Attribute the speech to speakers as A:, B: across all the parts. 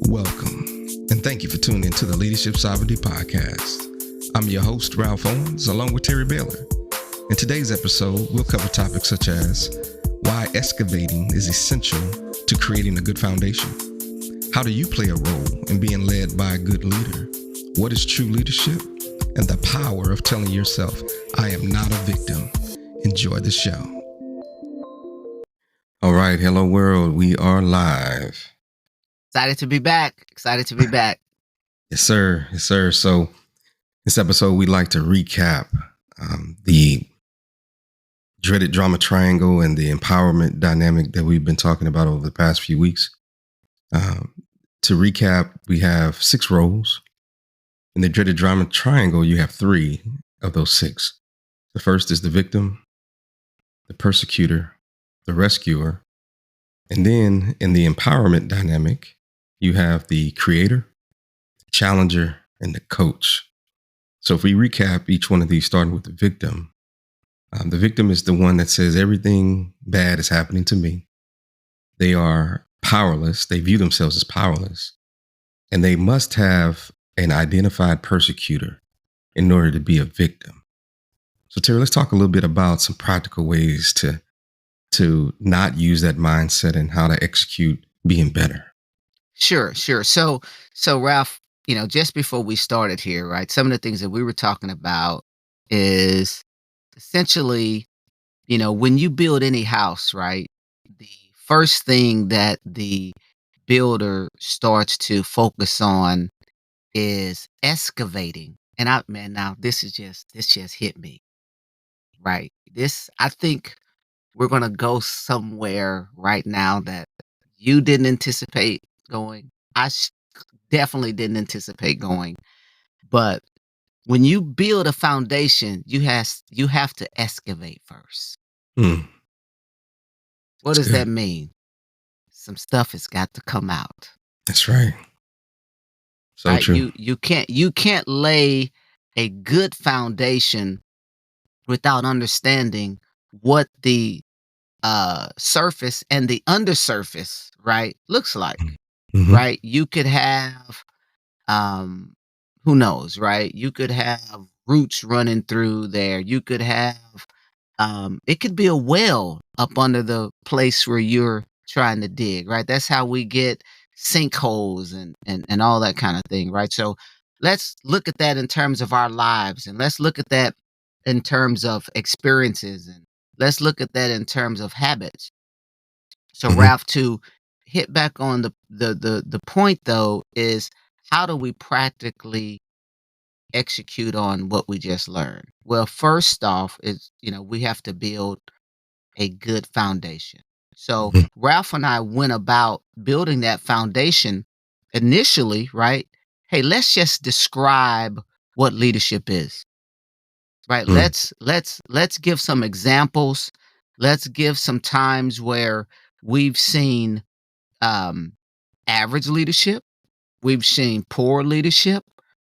A: Welcome, and thank you for tuning into the Leadership Sovereignty Podcast. I'm your host, Ralph Owens, along with Terry Baylor. In today's episode, we'll cover topics such as why excavating is essential to creating a good foundation. How do you play a role in being led by a good leader? What is true leadership? And the power of telling yourself, I am not a victim. Enjoy the show. All right. Hello, world. We are live.
B: Excited to be back.
A: Yes, sir. Yes, sir. So this episode, we'd like to recap the dreaded drama triangle and the empowerment dynamic that we've been talking about over the past few weeks. To recap, we have 6 roles. In the dreaded drama triangle, you have 3 of those 6. The first is the victim, the persecutor, the rescuer. And then in the empowerment dynamic, you have the creator, the challenger, and the coach. So if we recap each one of these, starting with the victim is the one that says everything bad is happening to me. They are powerless. They view themselves as powerless. And they must have an identified persecutor in order to be a victim. So Terry, let's talk a little bit about some practical ways to not use that mindset and how to execute being better.
B: Sure. So Ralph, just before we started here, right, some of the things that we were talking about is essentially, when you build any house, right, the first thing that the builder starts to focus on is excavating. And now this just hit me, right? I think we're going to go somewhere right now that you didn't anticipate going. Definitely didn't anticipate going. But when you build a foundation, you have to excavate first. What does that mean? Some stuff has got to come out.
A: That's right. So
B: right?
A: true.
B: You can't lay a good foundation without understanding what the surface and the undersurface, right, looks like.
A: Mm-hmm.
B: Right? You could have who knows, right? You could have roots running through there. You could have it could be a well up under the place where you're trying to dig, right? That's how we get sinkholes and all that kind of thing, right? So let's look at that in terms of our lives, and let's look at that in terms of experiences, and let's look at that in terms of habits. So Ralph, to hit back on the point though, is how do we practically execute on what we just learned? Well, first off is, we have to build a good foundation. So Ralph and I went about building that foundation initially, right? Hey, let's just describe what leadership is. Right? Let's give some examples. Let's give some times where we've seen average leadership, we've seen poor leadership,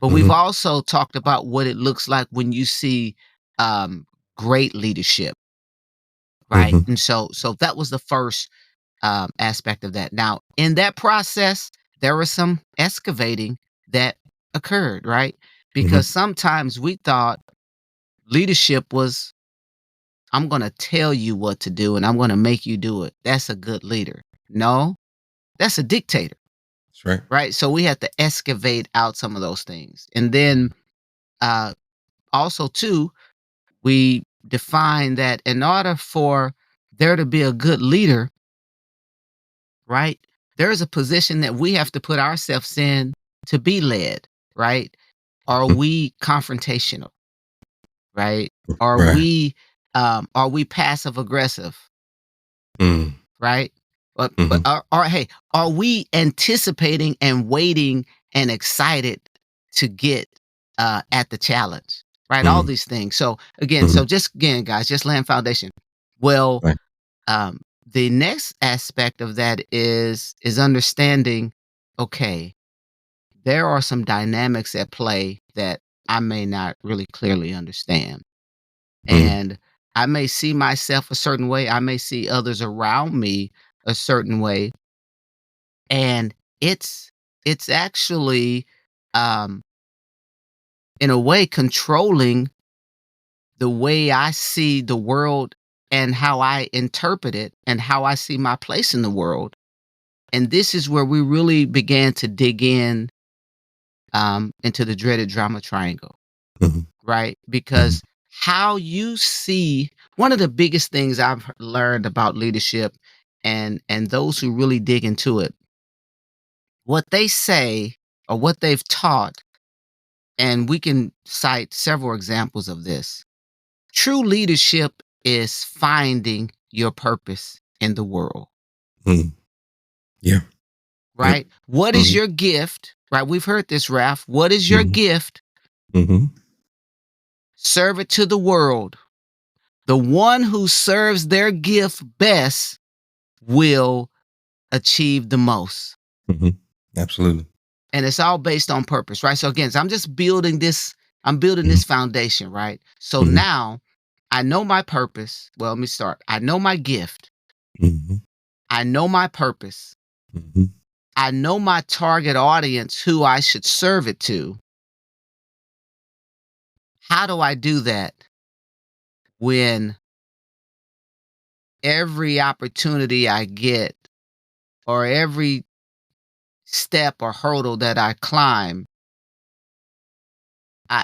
B: but we've also talked about what it looks like when you see great leadership, right? And so that was the first aspect of that. Now, in that process, there was some excavating that occurred, right? Because sometimes we thought leadership was, I'm going to tell you what to do and I'm going to make you do it. That's a good leader. No, that's a dictator.
A: That's right.
B: Right. So we have to excavate out some of those things. And then also, too, we define that in order for there to be a good leader, right, there is a position that we have to put ourselves in to be led. Right. Are we confrontational? Right. Are we passive aggressive? Right. But hey, are we anticipating and waiting and excited to get at the challenge? Right. All these things. So again, guys, just laying foundation. Well, the next aspect of that is understanding, okay, there are some dynamics at play that I may not really clearly understand. And I may see myself a certain way. I may see others around me a certain way. And it's it's actually, um, in a way, controlling the way I see the world and how I interpret it and how I see my place in the world. And this is where we really began to dig in into the dreaded drama triangle,
A: Mhm.
B: right?
A: Mhm.
B: Because how you see one of the biggest things I've learned about leadership and those who really dig into it, what they say or what they've taught, and we can cite several examples of this. True leadership is finding your purpose in the world,
A: Mhm. Yeah. Yep.
B: right? What is
A: Mhm.
B: your gift? Right? We've heard this, Ralph. What is your
A: Mhm.
B: gift?
A: Mhm.
B: Serve it to the world. The one who serves their gift best will achieve the most.
A: Mhm. Absolutely.
B: And it's all based on purpose, right? So again, so I'm building
A: Mhm.
B: this foundation, right? So
A: Mhm.
B: now I know my purpose. Well, let me start. I know my gift.
A: Mhm.
B: I know my purpose.
A: Mhm.
B: I know my target audience who I should serve it to. How do I do that when every opportunity I get or every step or hurdle that I climb,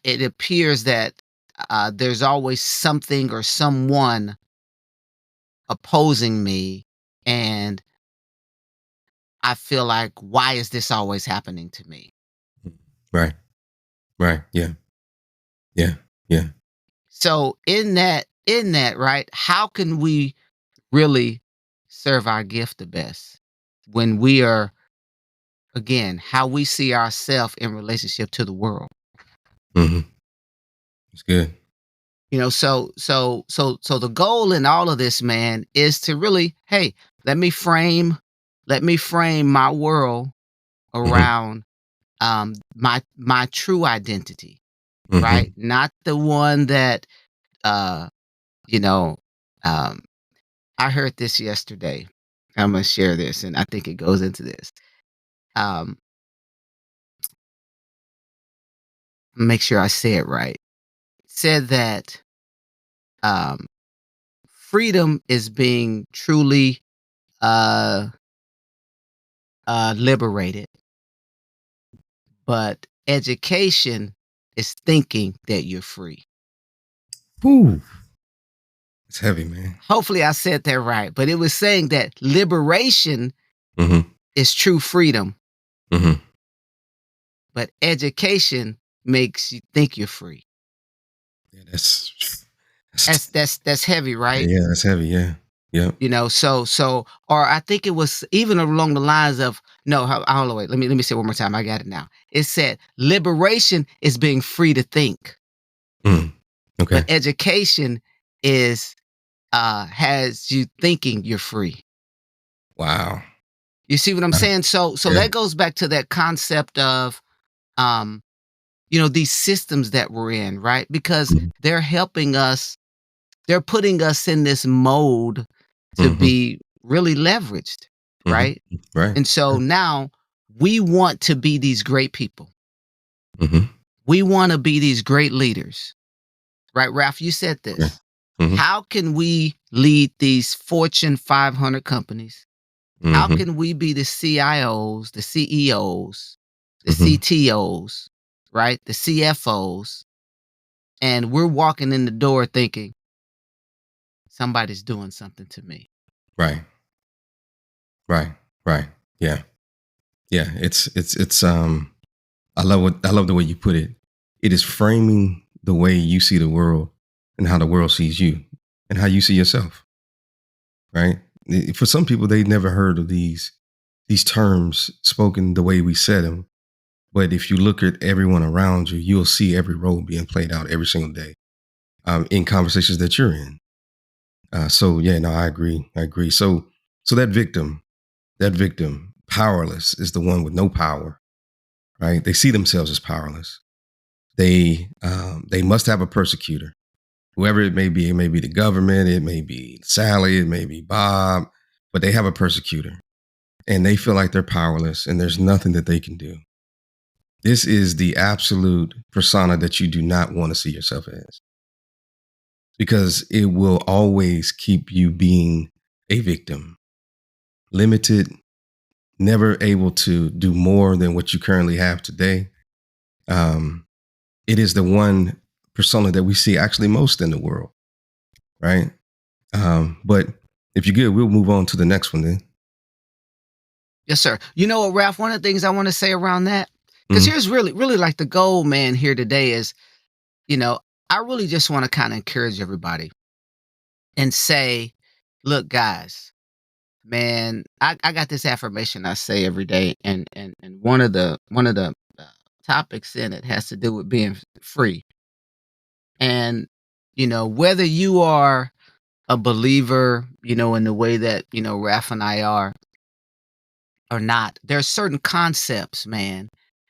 B: it appears that there's always something or someone opposing me, and I feel like, why is this always happening to me?
A: Right. Right. Yeah. Yeah. Yeah.
B: So in that, right, how can we really serve our gift the best when we are, again, how we see ourselves in relationship to the world?
A: Mhm. It's good.
B: So the goal in all of this, man, is to really, hey, let me frame my world
A: Mhm.
B: around my true identity, right?
A: Mhm.
B: Not the one that uh you know um I heard this yesterday. I'm gonna share this, and I think it goes into this. Um make sure I say it right. Said that um freedom is being truly uh liberated, but education is thinking that you're free.
A: Whew. It's heavy, man.
B: Hopefully I said that right, but it was saying that liberation
A: Mhm.
B: is true freedom,
A: Mhm.
B: but education makes you think you're free.
A: Yeah, that's
B: That's heavy, right?
A: yeah, that's heavy. Yeah. Yep.
B: Or I think it was even along the lines of no, hold on, wait. Let me say it one more time. I got it now. It said liberation is being free to think,
A: Mm.
B: but
A: Okay.
B: education is has you thinking you're free.
A: Wow.
B: You see what I'm
A: Wow.
B: saying? So
A: Yeah.
B: that goes back to that concept of um, these systems that we're in, right? Because
A: Mhm.
B: they're helping us, they're putting us in this mode to
A: Mhm.
B: be really leveraged,
A: Mhm.
B: right?
A: Right.
B: And so
A: Right.
B: now we want to be these great people.
A: Mhm.
B: We want to be these great leaders, right? Ralph, you said
A: Okay.
B: this.
A: Mhm.
B: How can we lead these Fortune 500 companies? How
A: Mhm.
B: can we be the CIOs, the CEOs, the
A: Mhm.
B: CTOs, right? The CFOs, and we're walking in the door thinking somebody's doing something to me.
A: Right. Right. Right. Yeah. Yeah. It's I love the way you put it. It is framing the way you see the world and how the world sees you and how you see yourself. Right. For some people, they never heard of these terms spoken the way we said them. But if you look at everyone around you, you'll see every role being played out every single day in conversations that you're in. So yeah, no, I agree. I agree. So that victim, powerless, is the one with no power. Right? They see themselves as powerless. They must have a persecutor, whoever it may be. It may be the government, it may be Sally, it may be Bob, but they have a persecutor. and they feel like they're powerless and there's nothing that they can do. This is the absolute persona that you do not want to see yourself as, because it will always keep you being a victim, limited, never able to do more than what you currently have today. It is the one persona that we see actually most in the world, right? But if you're good, we'll move on to the next one then.
B: Yes, sir. You know what, Ralph? One of the things I want to say around that, because
A: Mhm.
B: here's really like the goal, man, here today is, I really just want to kind of encourage everybody and say, look, guys, man, I got this affirmation I say every day, and one of the topics in it has to do with being free. And whether you are a believer, in the way that Ralph and I are or not, there's certain concepts, man,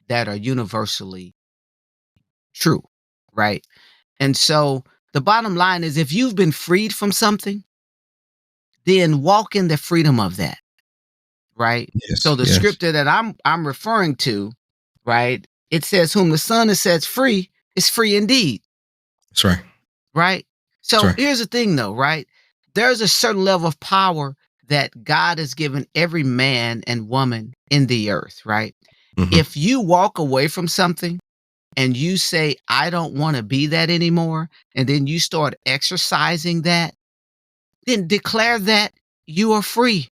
B: that are universally true, right? And so the bottom line is, if you've been freed from something, then walk in the freedom of that, right? So
A: Yes,
B: the
A: yes,
B: scripture that I'm referring to, right? It says, "Whom the Son has sets free is free indeed."
A: that's right.
B: Right?
A: That's
B: So
A: right.
B: here's the thing though, right? There's a certain level of power that God has given every man and woman in the earth, right?
A: Hmm.
B: If you walk away from something and you say, I don't want to be that anymore, and then you start exercising that, then declare that you are free,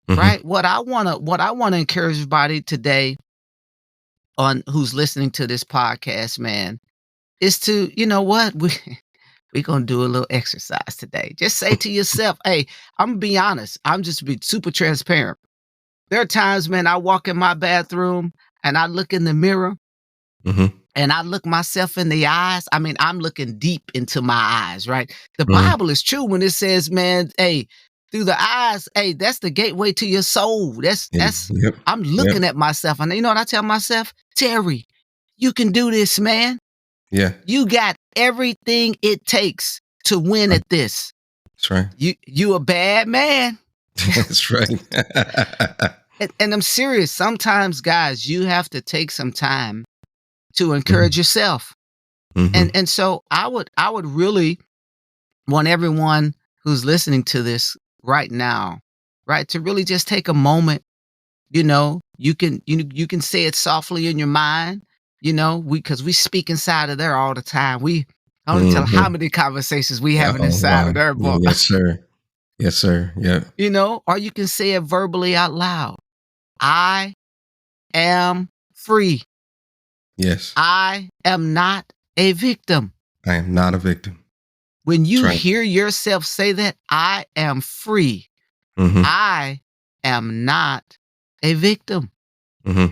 A: Hmm.
B: right? What I want to encourage everybody today on who's listening to this podcast, man, is to, you know what? We're gonna do a little exercise today. Just say to yourself, hey, I'm gonna be honest. I'm just be super transparent. There are times, man, I walk in my bathroom and I look in the mirror
A: Hmm.
B: and I look myself in the eyes. I mean, I'm looking deep into my eyes, right? The
A: Hmm.
B: Bible is true when it says, man, hey, through the eyes, hey, that's the gateway to your soul. That's
A: Yep.
B: I'm
A: Yep.
B: looking at myself. And you know what I tell myself? Terry, you can do this, man.
A: Yeah.
B: You got everything it takes to win
A: Right.
B: at this.
A: That's right.
B: You a bad man.
A: That's right.
B: And I'm serious. Sometimes, guys, you have to take some time to encourage
A: Hmm.
B: yourself.
A: Hmm.
B: And so I would really want everyone who's listening to this right now, right, to really just take a moment. You can say it softly in your mind. We speak inside of there all the time. I don't tell how
A: Hmm.
B: many conversations we
A: Yeah.
B: having
A: Oh
B: inside
A: wow.
B: of there, but
A: Yes, sir. Yes, sir. Yeah.
B: or you can say it verbally out loud. I am free.
A: Yes.
B: I am not a victim.
A: I am not a victim.
B: When
A: That's
B: you
A: right.
B: hear yourself say that, I am free.
A: Hmm.
B: I am not a victim.
A: Hmm.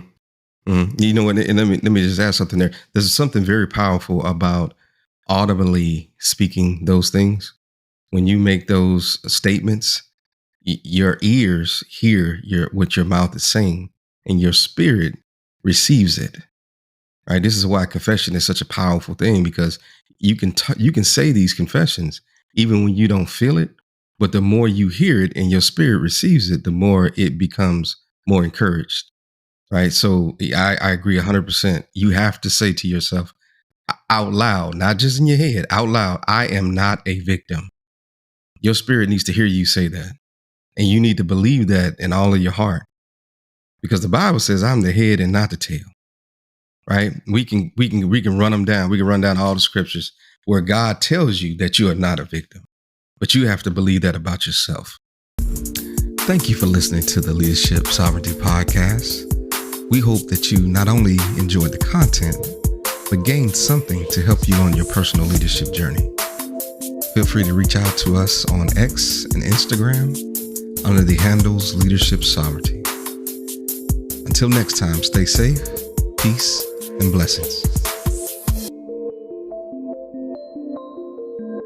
A: Hmm. You know what? And let me just add something there. There's something very powerful about audibly speaking those things. When you make those statements, your ears hear what your mouth is saying, and your spirit receives it. Right. This is why confession is such a powerful thing, because you can say these confessions even when you don't feel it, but the more you hear it and your spirit receives it, the more it becomes more encouraged. Right. So I agree 100%. You have to say to yourself out loud, not just in your head, out loud, I am not a victim. Your spirit needs to hear you say that. And you need to believe that in all of your heart, because the Bible says I'm the head and not the tail. Right? We can run them down. We can run down all the scriptures where God tells you that you are not a victim, but you have to believe that about yourself. Thank you for listening to the Leadership Sovereignty Podcast. We hope that you not only enjoyed the content, but gained something to help you on your personal leadership journey. Feel free to reach out to us on X and Instagram under the handles Leadership Sovereignty. Until next time, stay safe, peace, and blessings.